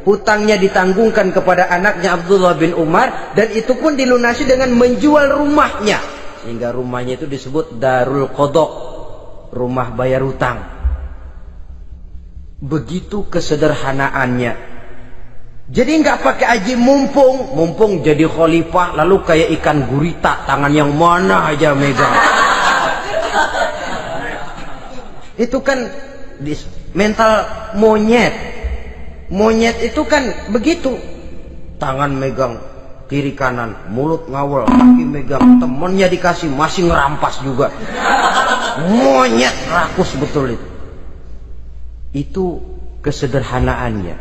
hutangnya ditanggungkan kepada anaknya Abdullah bin Umar, dan itu pun dilunasi dengan menjual rumahnya, sehingga rumahnya itu disebut Darul Qadha, rumah bayar hutang. Begitu kesederhanaannya. Jadi nggak pakai aji mumpung jadi khalifah lalu kayak ikan gurita, tangan yang mana aja megang. Itu kan mental monyet. Monyet itu kan begitu, tangan megang kiri kanan, mulut ngawal, kaki megang, temennya dikasih masih ngerampas juga. Monyet rakus betul itu. Itu kesederhanaannya.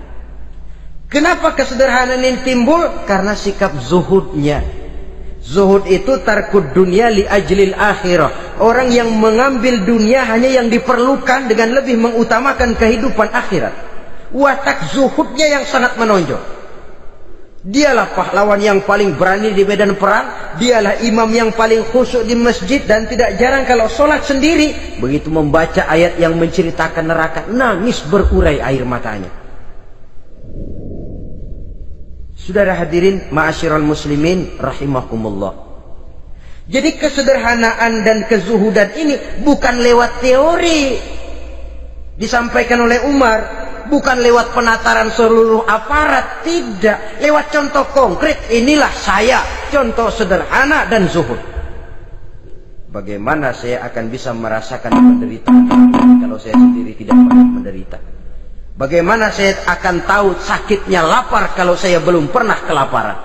Kenapa kesederhanaan ini timbul? Karena sikap zuhudnya. Zuhud itu tarkud dunia li ajlil akhirah. Orang yang mengambil dunia hanya yang diperlukan dengan lebih mengutamakan kehidupan akhirat. Watak zuhudnya yang sangat menonjol. Dialah pahlawan yang paling berani di medan perang. Dialah imam yang paling khusyuk di masjid. Dan tidak jarang kalau sholat sendiri, begitu membaca ayat yang menceritakan neraka, nangis berurai air matanya. Saudara hadirin ma'asyiral muslimin rahimakumullah. Jadi kesederhanaan dan kezuhudan ini bukan lewat teori disampaikan oleh Umar, bukan lewat penataran seluruh aparat, tidak, lewat contoh konkret. Inilah saya, contoh sederhana dan zuhud. Bagaimana saya akan bisa merasakan penderitaan kalau saya sendiri tidak pernah menderita? Bagaimana saya akan tahu sakitnya lapar kalau saya belum pernah kelaparan?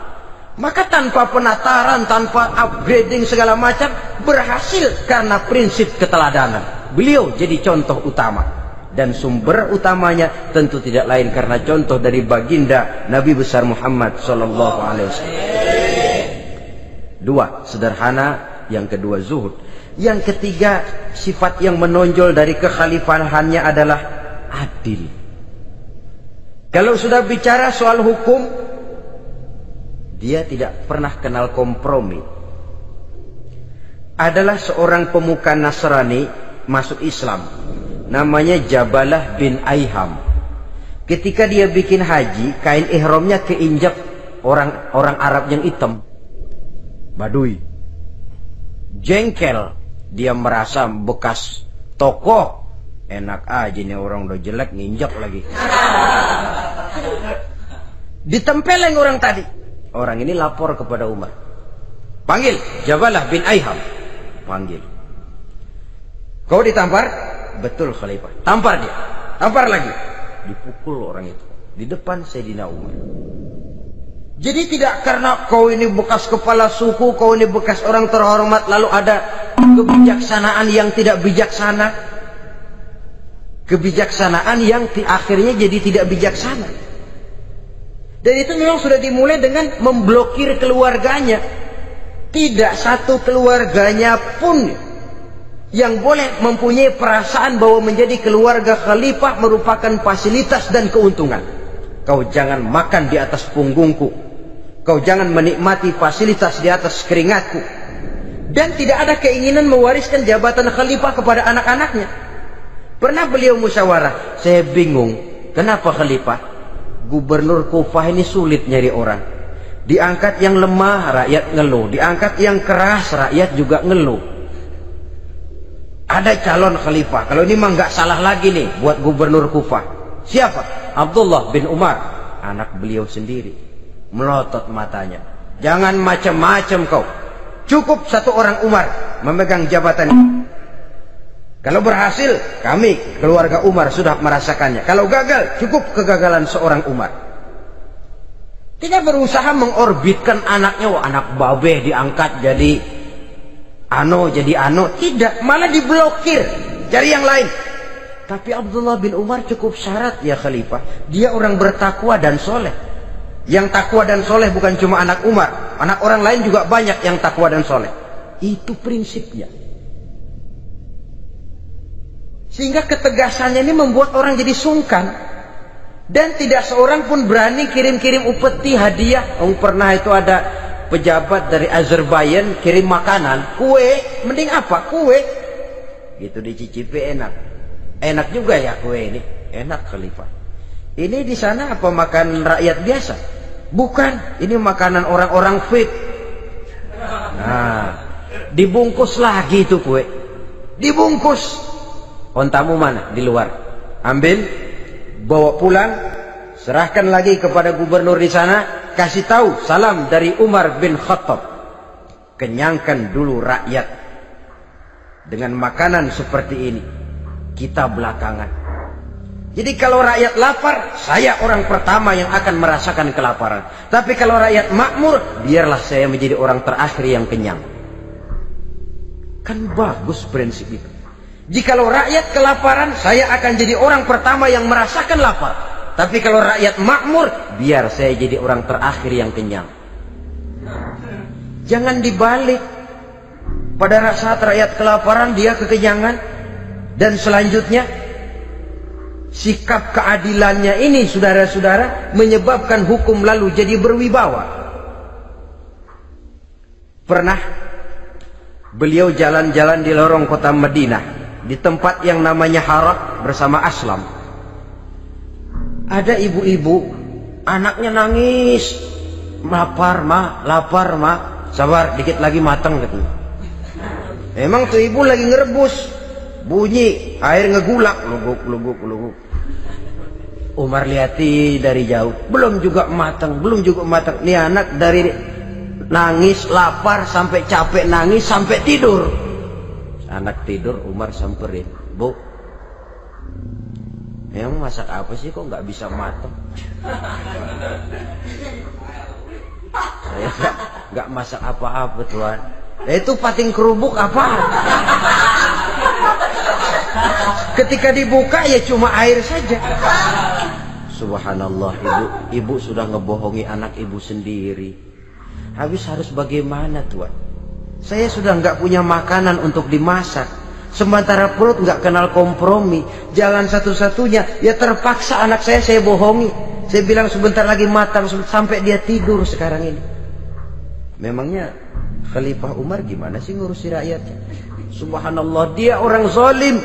Maka tanpa penataran, tanpa upgrading segala macam, berhasil karena prinsip keteladanan. Beliau jadi contoh utama. Dan sumber utamanya tentu tidak lain karena contoh dari baginda Nabi besar Muhammad sallallahu alaihi wasallam. 2, sederhana. Yang kedua, zuhud. Yang ketiga, sifat yang menonjol dari kekhalifahannya adalah adil. Kalau sudah bicara soal hukum, dia tidak pernah kenal kompromi. Adalah seorang pemuka Nasrani masuk Islam. Namanya Jabalah bin Aiham. Ketika dia bikin haji, kain ihramnya keinjak orang Arab yang hitam, Baduy. Jengkel, dia merasa bekas tokoh, enak aja nih orang udah jelek nginjak lagi. Ditempeleng orang tadi. Orang ini lapor kepada Umar. Panggil Jabalah bin Aiham. Panggil. Kau ditampar? Betul Khalifah. Tampar dia. Tampar lagi. Dipukul orang itu di depan Sayyidina Umar. Jadi tidak karena kau ini bekas kepala suku, kau ini bekas orang terhormat, lalu ada kebijaksanaan yang tidak bijaksana. Kebijaksanaan yang akhirnya jadi tidak bijaksana. Dan itu memang sudah dimulai dengan memblokir keluarganya. Tidak satu keluarganya pun yang boleh mempunyai perasaan bahwa menjadi keluarga khalifah merupakan fasilitas dan keuntungan. Kau jangan makan di atas punggungku. Kau jangan menikmati fasilitas di atas keringatku. Dan tidak ada keinginan mewariskan jabatan khalifah kepada anak-anaknya. Pernah beliau musyawarah, saya bingung, kenapa khalifah? Gubernur Kufah ini sulit nyari orang. Diangkat yang lemah, rakyat ngeluh. Diangkat yang keras, rakyat juga ngeluh. Ada calon khalifah. Kalau ini mah nggak salah lagi nih buat gubernur Kufah. Siapa? Abdullah bin Umar, anak beliau sendiri. Melotot matanya. Jangan macam-macam kau. Cukup satu orang Umar memegang jabatan ini. Kalau berhasil, kami keluarga Umar sudah merasakannya. Kalau gagal, cukup kegagalan seorang Umar. Tidak berusaha mengorbitkan anaknya. Wah, anak babe diangkat jadi tidak, malah diblokir, cari yang lain. Tapi Abdullah bin Umar cukup syarat ya khalifah, dia orang bertakwa dan soleh. Yang takwa dan soleh bukan cuma anak Umar, anak orang lain juga banyak yang takwa dan soleh. Itu prinsipnya. Sehingga ketegasannya ini membuat orang jadi sungkan. Dan tidak seorang pun berani kirim-kirim upeti hadiah. Pernah itu ada pejabat dari Azerbaijan kirim makanan, kue, mending apa? Kue. Gitu dicicipi enak. Enak juga ya kue ini. Enak khalifah. Ini di sana apa makan rakyat biasa? Bukan, ini makanan orang-orang fit. Nah, dibungkus lagi itu kue. Dibungkus. Ontamu mana? Di luar. Ambil, bawa pulang, serahkan lagi kepada gubernur di sana. Kasih tahu salam dari Umar bin Khattab. Kenyangkan dulu rakyat dengan makanan seperti ini. Kita belakangan. Jadi kalau rakyat lapar, saya orang pertama yang akan merasakan kelaparan. Tapi kalau rakyat makmur, biarlah saya menjadi orang terakhir yang kenyang. Kan bagus prinsip itu. Jikalau rakyat kelaparan, saya akan jadi orang pertama yang merasakan lapar. Tapi kalau rakyat makmur, biar saya jadi orang terakhir yang kenyang. Jangan dibalik. Pada saat rakyat kelaparan, dia kekenyangan. Dan selanjutnya, sikap keadilannya ini, saudara-saudara, menyebabkan hukum lalu jadi berwibawa. Pernah beliau jalan-jalan di lorong kota Madinah, di tempat yang namanya Harah bersama Aslam. Ada ibu-ibu, anaknya nangis, lapar ma, sabar dikit lagi matang katanya. Memang tuh ibu lagi ngerebus, bunyi air ngegulak, luguk. Umar lihati dari jauh, belum juga matang. Nih anak dari nangis, lapar, sampai capek nangis, sampai tidur. Anak tidur, Umar samperin, Bu, emang masak apa sih kok nggak bisa matang? Saya nggak masak apa-apa tuan. Itu pating kerubuk apa? Ketika dibuka ya cuma air saja. Subhanallah, ibu sudah ngebohongi anak ibu sendiri. Habis harus bagaimana tuan? Saya sudah nggak punya makanan untuk dimasak. Sementara perut nggak kenal kompromi. Jalan satu-satunya ya terpaksa anak saya bohongi. Saya bilang sebentar lagi matang sampai dia tidur sekarang ini. Memangnya Khalifah Umar gimana sih ngurusi rakyatnya? Subhanallah, dia orang zalim.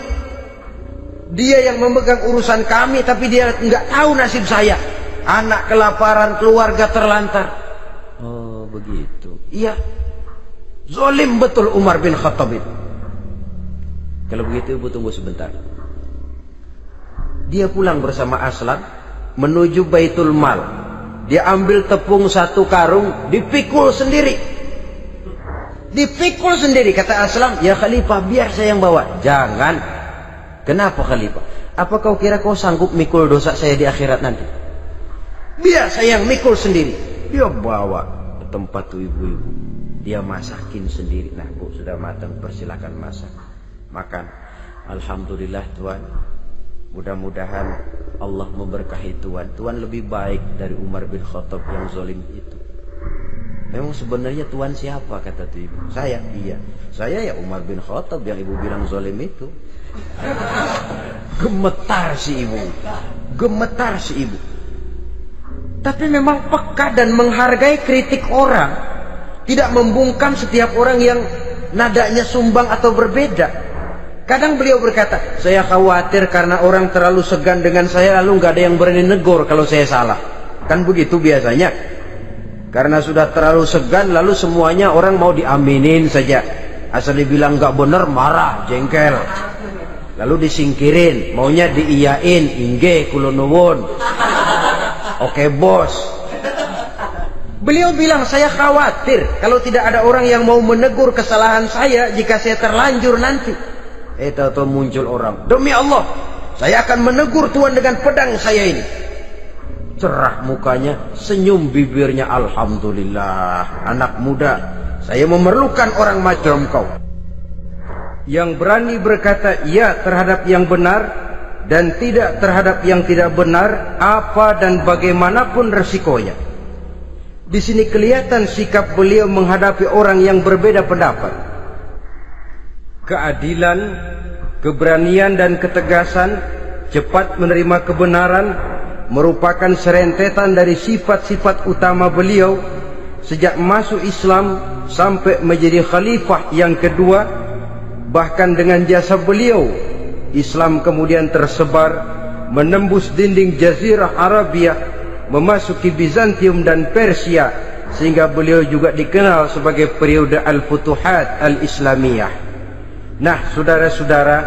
Dia yang memegang urusan kami, tapi dia nggak tahu nasib saya. Anak kelaparan, keluarga terlantar. Oh begitu. Iya, zalim betul Umar bin Khattab itu. Kalau begitu ibu tunggu sebentar. Dia pulang bersama Aslam menuju Baitul Mal. Dia ambil tepung 1 karung, dipikul sendiri. Dipikul sendiri. Kata Aslam, ya Khalifah biar saya yang bawa. Jangan. Kenapa Khalifah? Apa kau kira kau sanggup mikul dosa saya di akhirat nanti? Biar saya yang mikul sendiri. Dia bawa ke tempat tuh ibu-ibu. Dia masakin sendiri. Nah bu, sudah matang, persilakan masak. Makan. Alhamdulillah Tuhan. Mudah-mudahan Allah memberkahi Tuhan. Tuhan lebih baik dari Umar bin Khattab yang zalim itu. Memang sebenarnya Tuhan siapa, kata tuh ibu? Saya. Iya, saya ya Umar bin Khattab yang ibu bilang zalim itu. Gemetar si ibu. Gemetar si ibu. Tapi memang peka dan menghargai kritik orang. Tidak membungkam setiap orang yang nadanya sumbang atau berbeda. Kadang beliau berkata, saya khawatir karena orang terlalu segan dengan saya, lalu nggak ada yang berani negur kalau saya salah. Kan begitu biasanya. Karena sudah terlalu segan, lalu semuanya orang mau diaminin saja. Asal dibilang nggak benar, marah, jengkel. Lalu disingkirin, maunya diiyain, inggih kula nuwun. Oke bos. Beliau bilang, saya khawatir kalau tidak ada orang yang mau menegur kesalahan saya jika saya terlanjur nanti. Tahu-tahu muncul orang, demi Allah saya akan menegur Tuhan dengan pedang saya ini. Cerah mukanya, senyum bibirnya, alhamdulillah anak muda, saya memerlukan orang macam kau yang berani berkata ya terhadap yang benar dan tidak terhadap yang tidak benar, apa dan bagaimanapun resikonya. Di sini kelihatan sikap beliau menghadapi orang yang berbeda pendapat. Keadilan, keberanian dan ketegasan, cepat menerima kebenaran merupakan serentetan dari sifat-sifat utama beliau sejak masuk Islam sampai menjadi khalifah yang kedua. Bahkan dengan jasa beliau, Islam kemudian tersebar menembus dinding Jazirah Arabia, memasuki Bizantium dan Persia, sehingga beliau juga dikenal sebagai periode Al-Futuhat Al-Islamiyah. Nah saudara-saudara,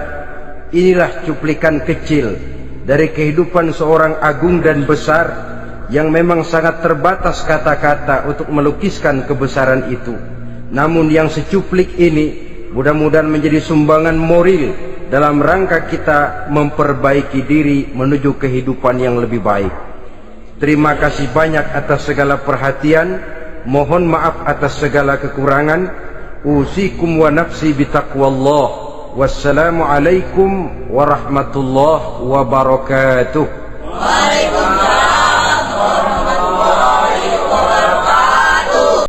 inilah cuplikan kecil dari kehidupan seorang agung dan besar yang memang sangat terbatas kata-kata untuk melukiskan kebesaran itu. Namun yang secuplik ini mudah-mudahan menjadi sumbangan moral dalam rangka kita memperbaiki diri menuju kehidupan yang lebih baik. Terima kasih banyak atas segala perhatian. Mohon maaf atas segala kekurangan. Usikum wa nafsi bitaqwallah. Wassalamualaikum warahmatullahi wabarakatuh.